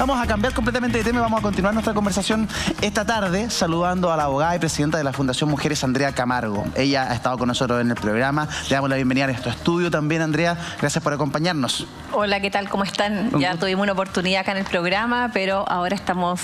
Vamos a cambiar completamente de tema y vamos a continuar nuestra conversación esta tarde saludando a la abogada y presidenta de la Fundación Mujeres, Andrea Camargo. Ella ha estado con nosotros en el programa. Le damos la bienvenida a nuestro estudio también, Andrea. Gracias por acompañarnos. Hola, ¿qué tal? ¿Cómo están? Ya tuvimos una oportunidad acá en el programa, pero ahora estamos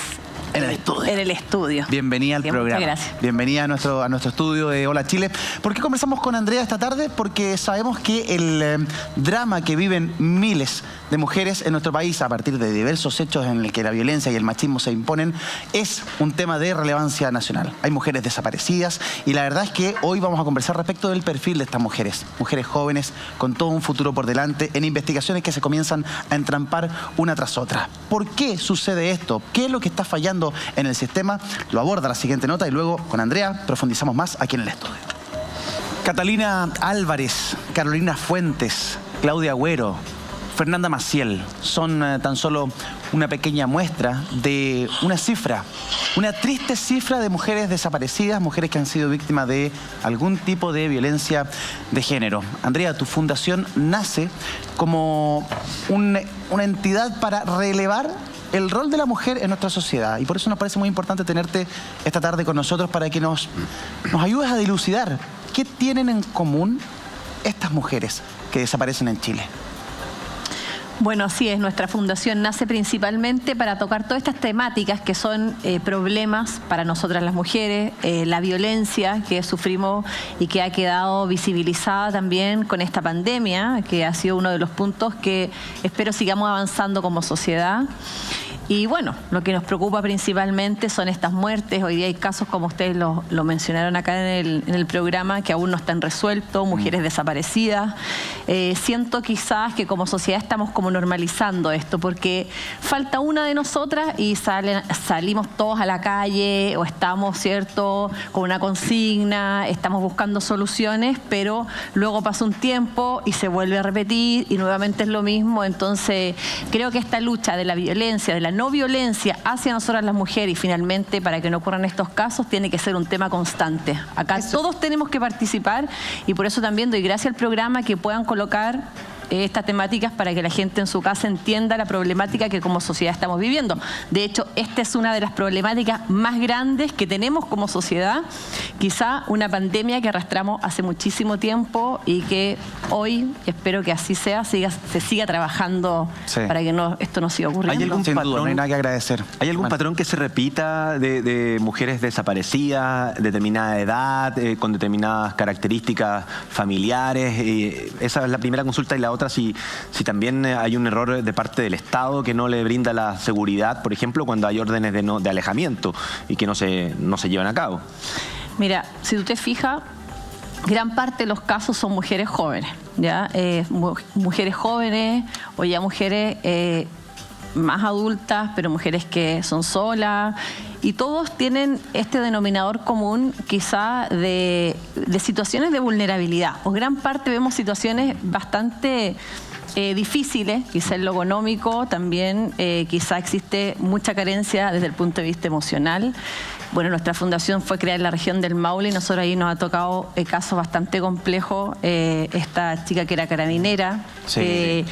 en el estudio. En el estudio. Bienvenida al programa. Muchas gracias. Bienvenida a nuestro estudio de Hola Chile. ¿Por qué conversamos con Andrea esta tarde? Porque sabemos que el drama que viven miles de mujeres en nuestro país a partir de diversos hechos en el que la violencia y el machismo se imponen es un tema de relevancia nacional. Hay mujeres desaparecidas y la verdad es que hoy vamos a conversar respecto del perfil de estas mujeres. Mujeres jóvenes con todo un futuro por delante en investigaciones que se comienzan a entrampar una tras otra. ¿Por qué sucede esto? ¿Qué es lo que está fallando en el sistema? Lo aborda la siguiente nota y luego con Andrea profundizamos más aquí en el estudio. Catalina Álvarez, Carolina Fuentes, Claudia Agüero, Fernanda Maciel son tan solo una pequeña muestra de una cifra, una triste cifra de mujeres desaparecidas, mujeres que han sido víctimas de algún tipo de violencia de género. Andrea, tu fundación nace como una entidad para relevar el rol de la mujer en nuestra sociedad y por eso nos parece muy importante tenerte esta tarde con nosotros para que nos ayudes a dilucidar qué tienen en común estas mujeres que desaparecen en Chile. Bueno, así es. Nuestra fundación nace principalmente para tocar todas estas temáticas que son problemas para nosotras las mujeres, la violencia que sufrimos y que ha quedado visibilizada también con esta pandemia, que ha sido uno de los puntos que espero sigamos avanzando como sociedad. Y bueno, lo que nos preocupa principalmente son estas muertes. Hoy día hay casos, como ustedes lo mencionaron acá en el programa, que aún no están resueltos, mujeres desaparecidas. Siento quizás que como sociedad estamos como normalizando esto, porque falta una de nosotras y salimos todos a la calle o estamos, ¿cierto?, con una consigna, estamos buscando soluciones, pero luego pasa un tiempo y se vuelve a repetir y nuevamente es lo mismo. Entonces, creo que esta lucha de la violencia, de la no violencia hacia nosotras las mujeres y finalmente para que no ocurran estos casos tiene que ser un tema constante. Acá todos tenemos que participar y por eso también doy gracias al programa que puedan colocar estas temáticas para que la gente en su casa entienda la problemática que como sociedad estamos viviendo. De hecho, esta es una de las problemáticas más grandes que tenemos como sociedad, quizá una pandemia que arrastramos hace muchísimo tiempo y que hoy, espero que así sea, se siga trabajando para que esto no siga ocurriendo. ¿Hay algún patrón? No hay nada que agradecer. ¿Hay algún patrón que se repita de mujeres desaparecidas, determinada edad, con determinadas características familiares? Esa es la primera consulta y la otra, si también hay un error de parte del Estado que no le brinda la seguridad, por ejemplo, cuando hay órdenes de alejamiento y que no se llevan a cabo. Mira, si tú te fijas, gran parte de los casos son mujeres jóvenes, ¿ya? Mujeres jóvenes o ya mujeres más adultas, pero mujeres que son solas, y todos tienen este denominador común quizá de situaciones de vulnerabilidad, o gran parte vemos situaciones bastante difíciles, quizá en lo económico también, quizá existe mucha carencia desde el punto de vista emocional. Bueno, nuestra fundación fue creada en la región del Maule y nosotros ahí nos ha tocado casos bastante complejos. Esta chica que era carabinera. Sí,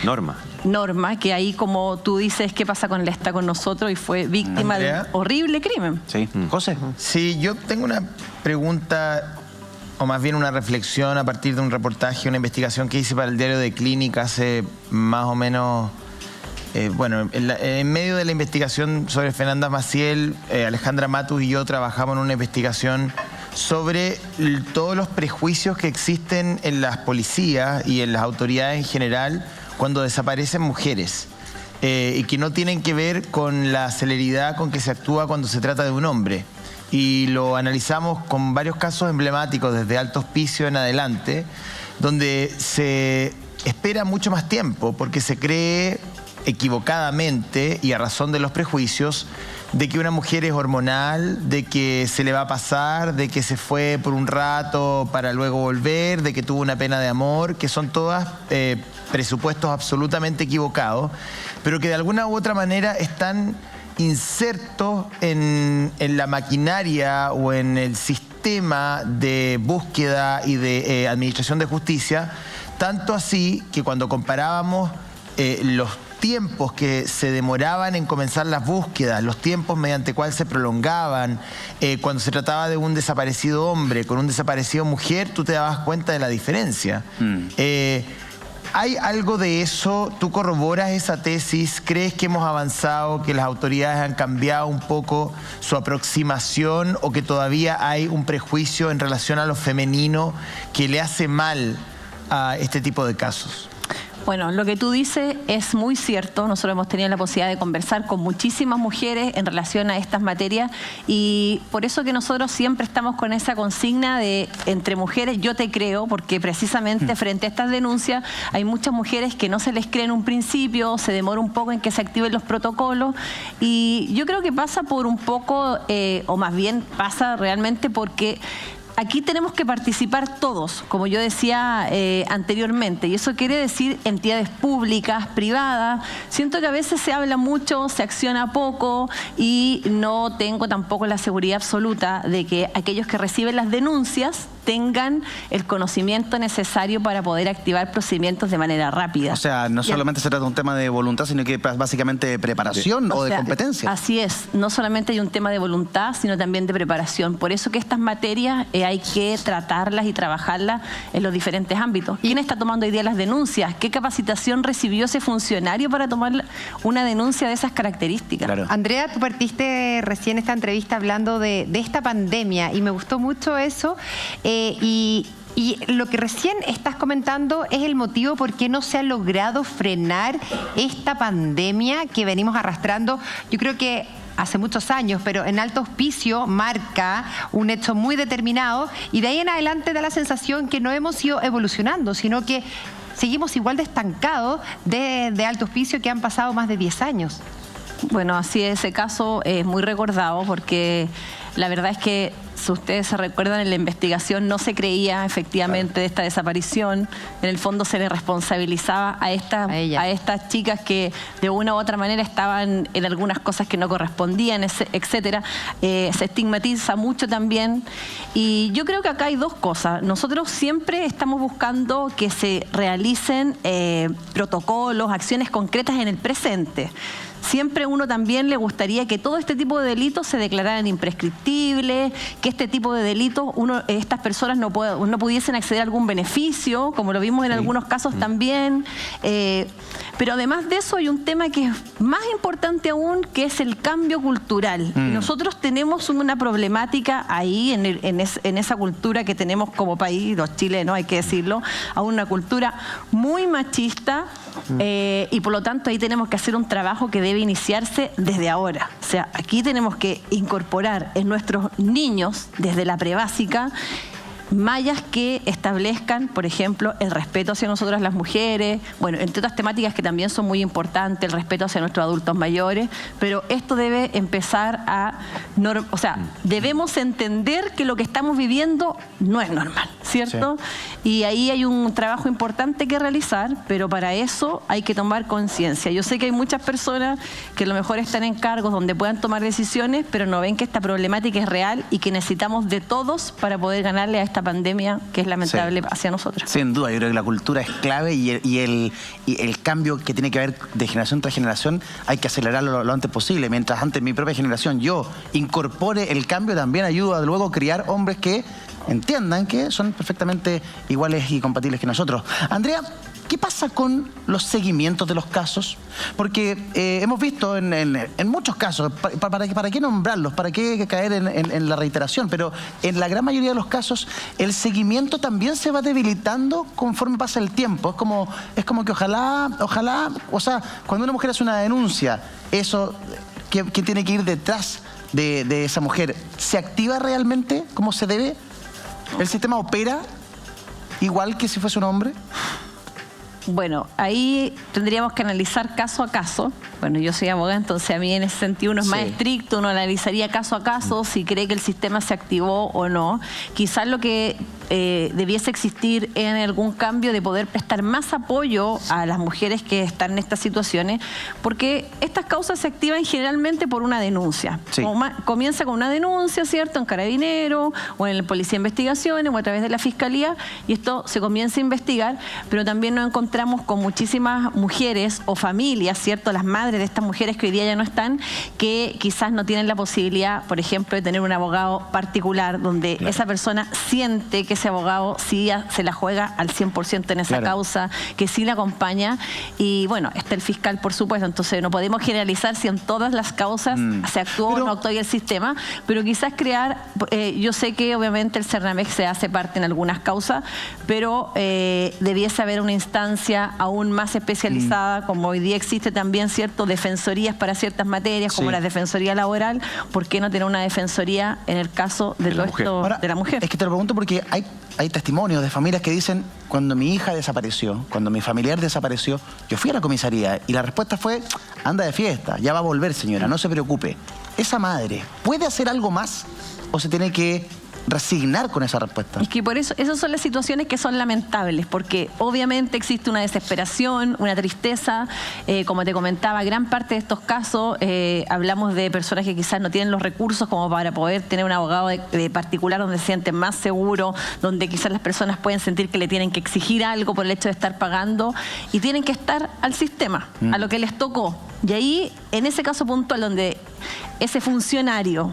Norma, que ahí, como tú dices, ¿qué pasa con él? Está con nosotros y fue víctima de un horrible crimen. Sí. José. Sí, yo tengo una pregunta, o más bien una reflexión a partir de un reportaje, una investigación que hice para el diario de Clínica hace más o menos... bueno, en medio de la investigación sobre Fernanda Maciel, Alejandra Matus y yo trabajamos en una investigación sobre todos los prejuicios que existen en las policías y en las autoridades en general cuando desaparecen mujeres y que no tienen que ver con la celeridad con que se actúa cuando se trata de un hombre. Y lo analizamos con varios casos emblemáticos desde Alto Hospicio en adelante, donde se espera mucho más tiempo porque se cree equivocadamente y a razón de los prejuicios de que una mujer es hormonal, de que se le va a pasar, de que se fue por un rato para luego volver, de que tuvo una pena de amor, que son todas presupuestos absolutamente equivocados, pero que de alguna u otra manera están insertos en la maquinaria o en el sistema de búsqueda y de administración de justicia, tanto así que cuando comparábamos los tiempos que se demoraban en comenzar las búsquedas, los tiempos mediante cuales se prolongaban, cuando se trataba de un desaparecido hombre con un desaparecido mujer, tú te dabas cuenta de la diferencia. ¿Hay algo de eso? ¿Tú corroboras esa tesis? ¿Crees que hemos avanzado, que las autoridades han cambiado un poco su aproximación o que todavía hay un prejuicio en relación a lo femenino que le hace mal a este tipo de casos? Bueno, lo que tú dices es muy cierto. Nosotros hemos tenido la posibilidad de conversar con muchísimas mujeres en relación a estas materias y por eso que nosotros siempre estamos con esa consigna de entre mujeres, yo te creo, porque precisamente frente a estas denuncias hay muchas mujeres que no se les cree en un principio, se demora un poco en que se activen los protocolos y yo creo que pasa por un poco, o más bien pasa realmente porque aquí tenemos que participar todos, como yo decía anteriormente, y eso quiere decir entidades públicas, privadas. Siento que a veces se habla mucho, se acciona poco y no tengo tampoco la seguridad absoluta de que aquellos que reciben las denuncias tengan el conocimiento necesario para poder activar procedimientos de manera rápida. O sea, no solamente se trata de un tema de voluntad, sino que básicamente de preparación o de competencia. Así es, no solamente hay un tema de voluntad, sino también de preparación. Por eso que estas materias hay que tratarlas y trabajarlas en los diferentes ámbitos. ¿Quién está tomando hoy día las denuncias? ¿Qué capacitación recibió ese funcionario para tomar una denuncia de esas características? Claro. Andrea, tú partiste recién esta entrevista hablando de esta pandemia y me gustó mucho eso. Y lo que recién estás comentando es el motivo por qué no se ha logrado frenar esta pandemia que venimos arrastrando. Yo creo que hace muchos años, pero en Alto Hospicio marca un hecho muy determinado y de ahí en adelante da la sensación que no hemos ido evolucionando, sino que seguimos igual de estancados de Alto Hospicio, que han pasado más de 10 años. Bueno, así es, ese caso es muy recordado porque la verdad es que, si ustedes se recuerdan, en la investigación no se creía efectivamente de esta desaparición. En el fondo se le responsabilizaba a estas chicas que de una u otra manera estaban en algunas cosas que no correspondían, etcétera. Se estigmatiza mucho también. Y yo creo que acá hay dos cosas. Nosotros siempre estamos buscando que se realicen protocolos, acciones concretas en el presente. Siempre uno también le gustaría que todo este tipo de delitos se declararan imprescriptibles, que este tipo de delitos, estas personas no pudiesen acceder a algún beneficio, como lo vimos en algunos casos también. Pero además de eso hay un tema que es más importante aún, que es el cambio cultural. Nosotros tenemos una problemática ahí en esa cultura que tenemos como país, los chilenos, hay que decirlo, a una cultura muy machista y por lo tanto ahí tenemos que hacer un trabajo que debe iniciarse desde ahora. O sea, aquí tenemos que incorporar en nuestros niños, desde la prebásica, mallas que establezcan, por ejemplo, el respeto hacia nosotras las mujeres, bueno, entre otras temáticas que también son muy importantes, el respeto hacia nuestros adultos mayores, pero esto debe empezar a... O sea, debemos entender que lo que estamos viviendo no es normal, ¿cierto? Sí. Y ahí hay un trabajo importante que realizar, pero para eso hay que tomar conciencia. Yo sé que hay muchas personas que a lo mejor están en cargos donde puedan tomar decisiones, pero no ven que esta problemática es real y que necesitamos de todos para poder ganarle a esta pandemia que es lamentable hacia nosotros. Sin duda, yo creo que la cultura es clave y el cambio que tiene que haber de generación tras generación hay que acelerarlo lo antes posible. Mientras antes mi propia generación yo incorpore el cambio, también ayuda luego a criar hombres que entiendan que son perfectamente iguales y compatibles que nosotros. Andrea, ¿qué pasa con los seguimientos de los casos? Porque hemos visto en muchos casos, ¿para qué nombrarlos? ¿Para qué caer en la reiteración? Pero en la gran mayoría de los casos, el seguimiento también se va debilitando conforme pasa el tiempo. Es como que ojalá, o sea, cuando una mujer hace una denuncia, eso, ¿quién tiene que ir detrás de esa mujer? ¿Se activa realmente como se debe? ¿El sistema opera igual que si fuese un hombre? Bueno, ahí tendríamos que analizar caso a caso. Bueno, yo soy abogada, entonces a mí en ese sentido uno es más estricto, uno analizaría caso a caso si cree que el sistema se activó o no. Quizás lo que debiese existir en algún cambio de poder prestar más apoyo a las mujeres que están en estas situaciones, porque estas causas se activan generalmente por una denuncia. Sí. Comienza con una denuncia, ¿cierto?, en Carabinero o en la Policía de Investigaciones o a través de la Fiscalía, y esto se comienza a investigar, pero también nos encontramos con muchísimas mujeres o familias, ¿cierto?, las madres de estas mujeres que hoy día ya no están, que quizás no tienen la posibilidad, por ejemplo, de tener un abogado particular donde esa persona siente que ese abogado sí se la juega al 100% en esa causa, que sí la acompaña. Y bueno, está el fiscal, por supuesto, entonces no podemos generalizar si en todas las causas se actuó o no actuó el sistema, pero quizás crear, yo sé que obviamente el CERNAMEC se hace parte en algunas causas, pero debiese haber una instancia aún más especializada, como hoy día existe también, ¿cierto?, defensorías para ciertas materias, como la defensoría laboral. ¿Por qué no tener una defensoría en el caso de todo esto de la mujer? Es que te lo pregunto porque hay testimonios de familias que dicen, cuando mi hija desapareció, cuando mi familiar desapareció, yo fui a la comisaría y la respuesta fue, anda de fiesta, ya va a volver, señora, no se preocupe. ¿Esa madre puede hacer algo más o se tiene que resignar con esa respuesta? Es que por eso, esas son las situaciones que son lamentables, porque obviamente existe una desesperación, una tristeza. Como te comentaba, gran parte de estos casos hablamos de personas que quizás no tienen los recursos como para poder tener un abogado de particular donde se sienten más seguros, donde quizás las personas pueden sentir que le tienen que exigir algo por el hecho de estar pagando y tienen que estar al sistema, a lo que les tocó. Y ahí, en ese caso puntual donde ese funcionario,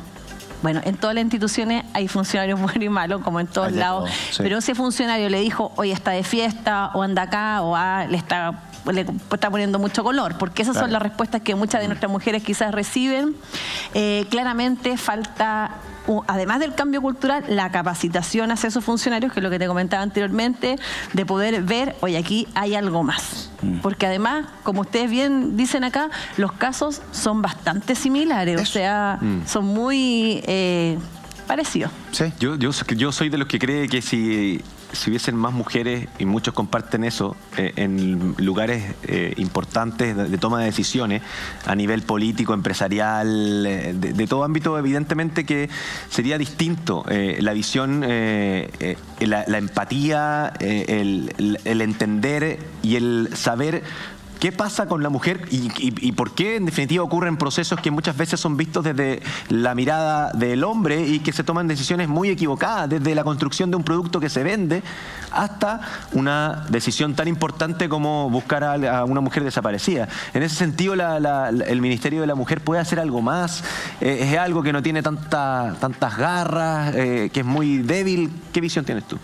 bueno, en todas las instituciones hay funcionarios buenos y malos, como en todos lados, pero ese funcionario le dijo, hoy está de fiesta, o anda acá, o le está poniendo mucho color, porque esas son las respuestas que muchas de nuestras mujeres quizás reciben. Claramente falta, además del cambio cultural, la capacitación hacia esos funcionarios, que es lo que te comentaba anteriormente, de poder ver, oye, aquí hay algo más. Porque además, como ustedes bien dicen acá, los casos son bastante similares, o sea, son muy parecidos. ¿Sí? Yo soy de los que cree que si hubiesen más mujeres, y muchos comparten eso, en lugares importantes de toma de decisiones, a nivel político, empresarial, de todo ámbito, evidentemente que sería distinto la visión, la empatía, el entender y el saber qué pasa con la mujer y por qué en definitiva ocurren procesos que muchas veces son vistos desde la mirada del hombre y que se toman decisiones muy equivocadas, desde la construcción de un producto que se vende hasta una decisión tan importante como buscar a una mujer desaparecida. En ese sentido, el Ministerio de la Mujer puede hacer algo más, es algo que no tiene tantas garras, que es muy débil. ¿Qué visión tienes tú?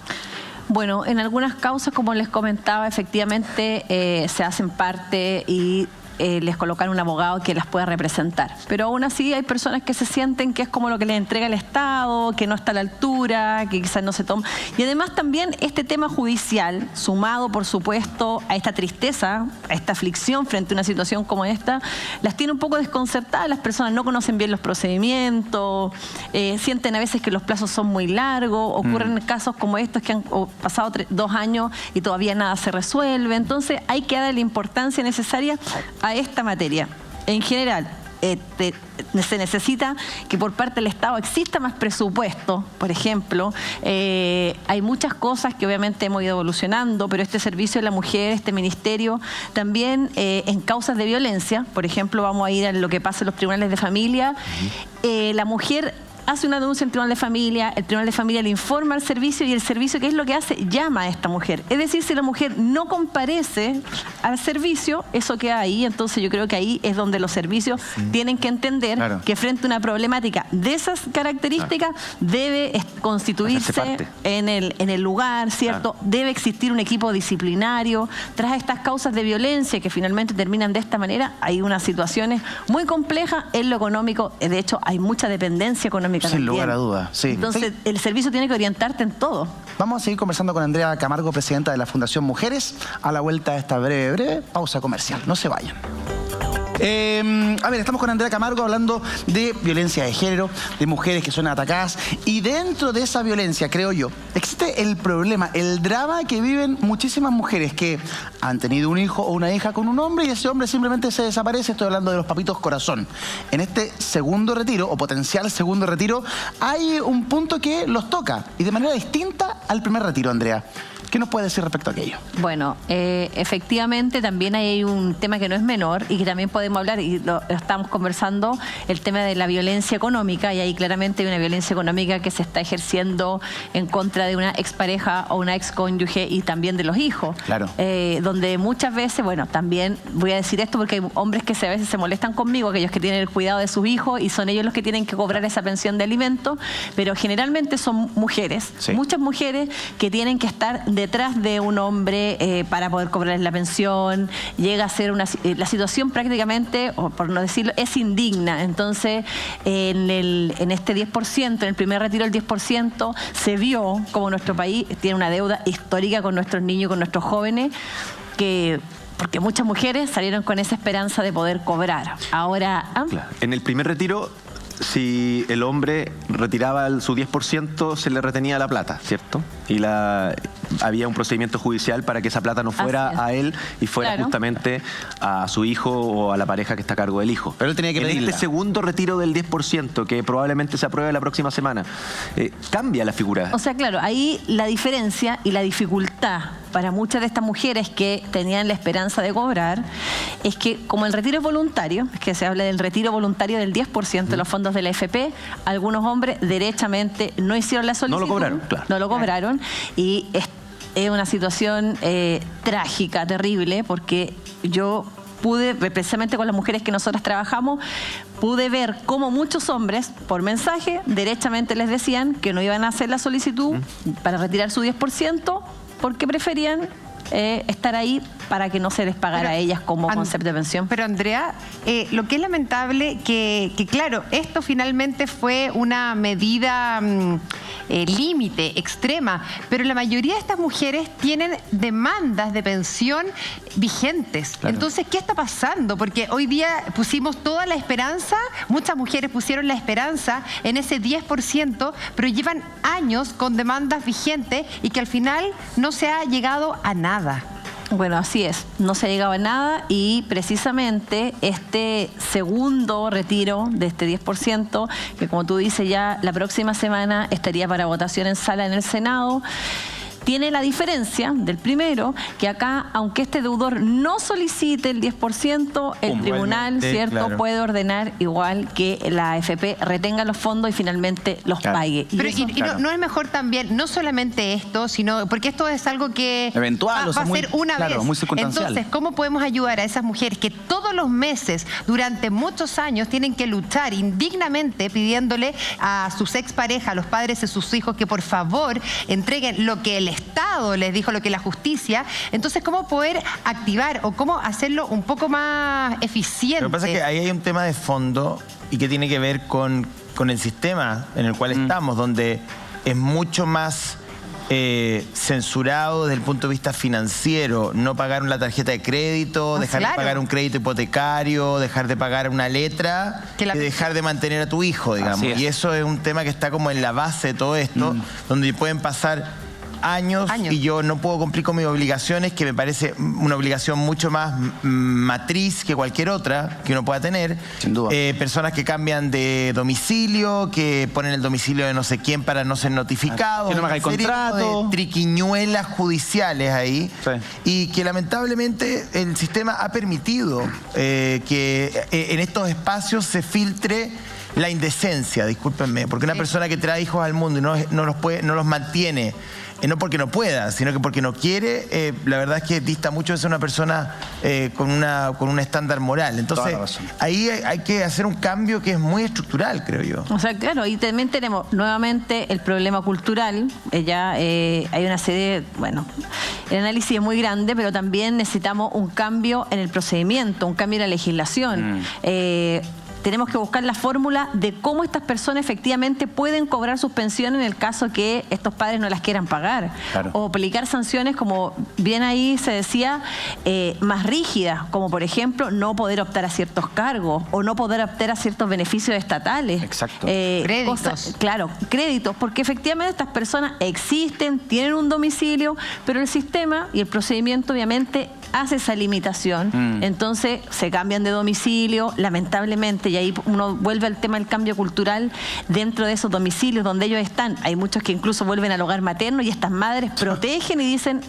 Bueno, en algunas causas, como les comentaba, efectivamente se hacen parte y les colocan un abogado que las pueda representar. Pero aún así hay personas que se sienten que es como lo que les entrega el Estado, que no está a la altura, que quizás no se toma. Y además también este tema judicial, sumado por supuesto a esta tristeza, a esta aflicción frente a una situación como esta, las tiene un poco desconcertadas. Las personas no conocen bien los procedimientos, sienten a veces que los plazos son muy largos, ocurren casos como estos que han pasado 2 años y todavía nada se resuelve. Entonces hay que darle la importancia necesaria a esta materia. En general, se necesita que por parte del Estado exista más presupuesto, por ejemplo. Hay muchas cosas que obviamente hemos ido evolucionando, pero este servicio de la mujer, este ministerio, también en causas de violencia, por ejemplo, vamos a ir a lo que pasa en los tribunales de familia. La mujer hace una denuncia en el Tribunal de Familia, el Tribunal de Familia le informa al servicio y el servicio, ¿qué es lo que hace? Llama a esta mujer. Es decir, si la mujer no comparece al servicio, eso queda ahí. Entonces yo creo que ahí es donde los servicios tienen que entender que frente a una problemática de esas características debe constituirse en el lugar, ¿cierto? Debe existir un equipo disciplinario. Tras estas causas de violencia que finalmente terminan de esta manera, hay unas situaciones muy complejas en lo económico. De hecho, hay mucha dependencia económica. Sin lugar a dudas, sí. Entonces, el servicio tiene que orientarte en todo. Vamos a seguir conversando con Andrea Camargo, presidenta de la Fundación Mujeres, a la vuelta de esta breve pausa comercial. No se vayan. A ver, estamos con Andrea Camargo hablando de violencia de género, de mujeres que son atacadas. Y dentro de esa violencia, creo yo, existe el problema, el drama que viven muchísimas mujeres que han tenido un hijo o una hija con un hombre y ese hombre simplemente se desaparece. Estoy hablando de los papitos corazón. En este segundo retiro, o potencial segundo retiro, hay un punto que los toca y de manera distinta al primer retiro, Andrea. ¿Qué nos puede decir respecto a aquello? Bueno, efectivamente también hay un tema que no es menor y que también podemos hablar, y lo estamos conversando, el tema de la violencia económica, y ahí claramente hay una violencia económica que se está ejerciendo en contra de una expareja o una excónyuge y también de los hijos. Claro. Donde muchas veces, bueno, también voy a decir esto porque hay hombres que a veces se molestan conmigo, aquellos que tienen el cuidado de sus hijos y son ellos los que tienen que cobrar esa pensión de alimentos, pero generalmente son mujeres, sí, muchas mujeres que tienen que estar detrás de un hombre para poder cobrar la pensión. Llega a ser la situación prácticamente, o por no decirlo, es indigna. Entonces, en este 10%, en el primer retiro el 10%, se vio como nuestro país tiene una deuda histórica con nuestros niños, con nuestros jóvenes, porque muchas mujeres salieron con esa esperanza de poder cobrar. Ahora, Claro. En el primer retiro, si el hombre retiraba su 10%, se le retenía la plata, ¿cierto? Y había un procedimiento judicial para que esa plata no fuera a él y fuera justamente a su hijo o a la pareja que está a cargo del hijo. Pero él tenía que pedirla. En este segundo retiro del 10%, que probablemente se apruebe la próxima semana, cambia la figura. O sea, claro, ahí la diferencia y la dificultad para muchas de estas mujeres que tenían la esperanza de cobrar es que, como el retiro es voluntario, es que se habla del retiro voluntario del 10% de los fondos de la AFP, algunos hombres derechamente no hicieron la solicitud. No lo cobraron, claro. No lo cobraron, y es una situación trágica, terrible, porque yo pude, precisamente con las mujeres que nosotras trabajamos, pude ver cómo muchos hombres, por mensaje, derechamente les decían que no iban a hacer la solicitud para retirar su 10%, porque preferían estar ahí para que no se les pagara a ellas como concepto de pensión. Pero Andrea, lo que es lamentable que claro, esto finalmente fue una medida límite, extrema, pero la mayoría de estas mujeres tienen demandas de pensión vigentes. Claro. Entonces, ¿qué está pasando? Porque hoy día pusimos toda la esperanza, muchas mujeres pusieron la esperanza en ese 10%, pero llevan años con demandas vigentes y que al final no se ha llegado a nada. Bueno, así es, no se ha llegado a nada, y precisamente este segundo retiro de este 10%, que como tú dices ya la próxima semana estaría para votación en sala en el Senado, tiene la diferencia del primero, que acá, aunque este deudor no solicite el 10%, el tribunal, ¿cierto?, claro, puede ordenar igual que la AFP retenga los fondos y finalmente los pague. Pero no es mejor también, no solamente esto, sino porque esto es algo que eventual, va a ser una vez. Muy circunstancial. Entonces, ¿cómo podemos ayudar a esas mujeres que todos los meses, durante muchos años, tienen que luchar indignamente pidiéndole a sus exparejas, a los padres de sus hijos, que por favor entreguen lo que el Estado les dijo, lo que la justicia? Entonces, ¿cómo poder activar o cómo hacerlo un poco más eficiente? Lo que pasa es que ahí hay un tema de fondo y que tiene que ver con el sistema en el cual estamos, donde es mucho más censurado desde el punto de vista financiero, no pagar la tarjeta de crédito, dejar de pagar un crédito hipotecario, dejar de pagar una letra, que dejar de mantener a tu hijo, digamos. Y eso es un tema que está como en la base de todo esto, donde pueden pasar años y yo no puedo cumplir con mis obligaciones, que me parece una obligación mucho más matriz que cualquier otra que uno pueda tener. Sin duda. Personas que cambian de domicilio, que ponen el domicilio de no sé quién para no ser notificados. Que no me haga el contrato. De triquiñuelas judiciales ahí. Sí. Y que lamentablemente el sistema ha permitido que en estos espacios se filtre la indecencia, discúlpenme, porque una persona que trae hijos al mundo y no los mantiene, no porque no pueda, sino que porque no quiere, la verdad es que dista mucho de ser una persona con un estándar moral. Entonces, ahí hay que hacer un cambio que es muy estructural, creo yo. O sea, claro, y también tenemos nuevamente el problema cultural. Hay una serie, bueno, el análisis es muy grande, pero también necesitamos un cambio en el procedimiento, un cambio en la legislación. tenemos que buscar la fórmula de cómo estas personas efectivamente pueden cobrar sus pensiones en el caso que estos padres no las quieran pagar. Claro. O aplicar sanciones, como bien ahí se decía, más rígidas, como por ejemplo no poder optar a ciertos cargos o no poder optar a ciertos beneficios estatales. Exacto. Créditos. Claro, créditos, porque efectivamente estas personas existen, tienen un domicilio, pero el sistema y el procedimiento obviamente hace esa limitación. Entonces se cambian de domicilio, lamentablemente, y ahí uno vuelve al tema del cambio cultural dentro de esos domicilios donde ellos están. Hay muchos que incluso vuelven al hogar materno y estas madres protegen y dicen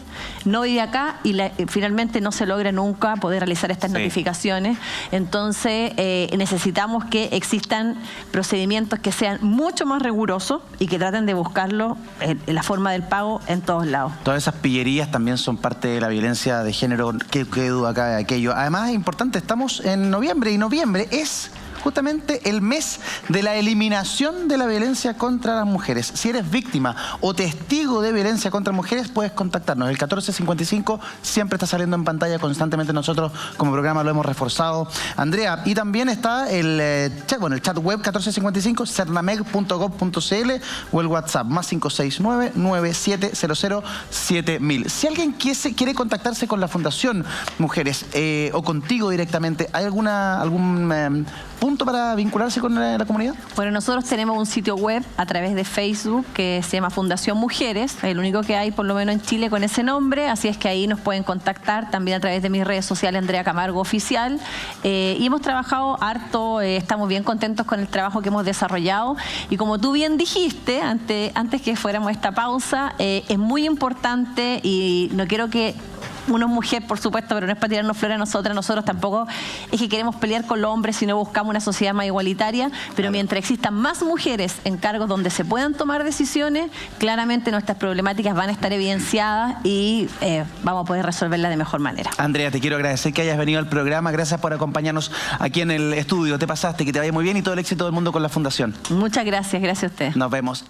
no vive acá y finalmente no se logra nunca poder realizar estas notificaciones. Entonces necesitamos que existan procedimientos que sean mucho más rigurosos y que traten de buscarlo en la forma del pago en todos lados. Todas esas pillerías también son parte de la violencia de género, qué duda cabe de aquello. Además es importante, estamos en noviembre y noviembre es justamente el mes de la eliminación de la violencia contra las mujeres. Si eres víctima o testigo de violencia contra mujeres, puedes contactarnos. El 1455 siempre está saliendo en pantalla constantemente. Nosotros como programa lo hemos reforzado. Andrea, y también está el chat web 1455, cernameg.gov.cl o el WhatsApp más 569-9700-7000. Si alguien quiere contactarse con la Fundación Mujeres o contigo directamente, ¿hay algún punto para vincularse con la comunidad? Bueno, nosotros tenemos un sitio web a través de Facebook que se llama Fundación Mujeres, el único que hay por lo menos en Chile con ese nombre, así es que ahí nos pueden contactar también a través de mis redes sociales, Andrea Camargo Oficial, y hemos trabajado harto, estamos bien contentos con el trabajo que hemos desarrollado y como tú bien dijiste antes que fuéramos a esta pausa, es muy importante y no quiero que uno es mujer, por supuesto, pero no es para tirarnos flores a nosotros tampoco es que queremos pelear con los hombres, sino buscamos una sociedad más igualitaria, pero mientras existan más mujeres en cargos donde se puedan tomar decisiones, claramente nuestras problemáticas van a estar evidenciadas y vamos a poder resolverlas de mejor manera. Andrea, te quiero agradecer que hayas venido al programa, gracias por acompañarnos aquí en el estudio, te pasaste, que te vaya muy bien y todo el éxito del mundo con la Fundación. Muchas gracias, gracias a usted. Nos vemos.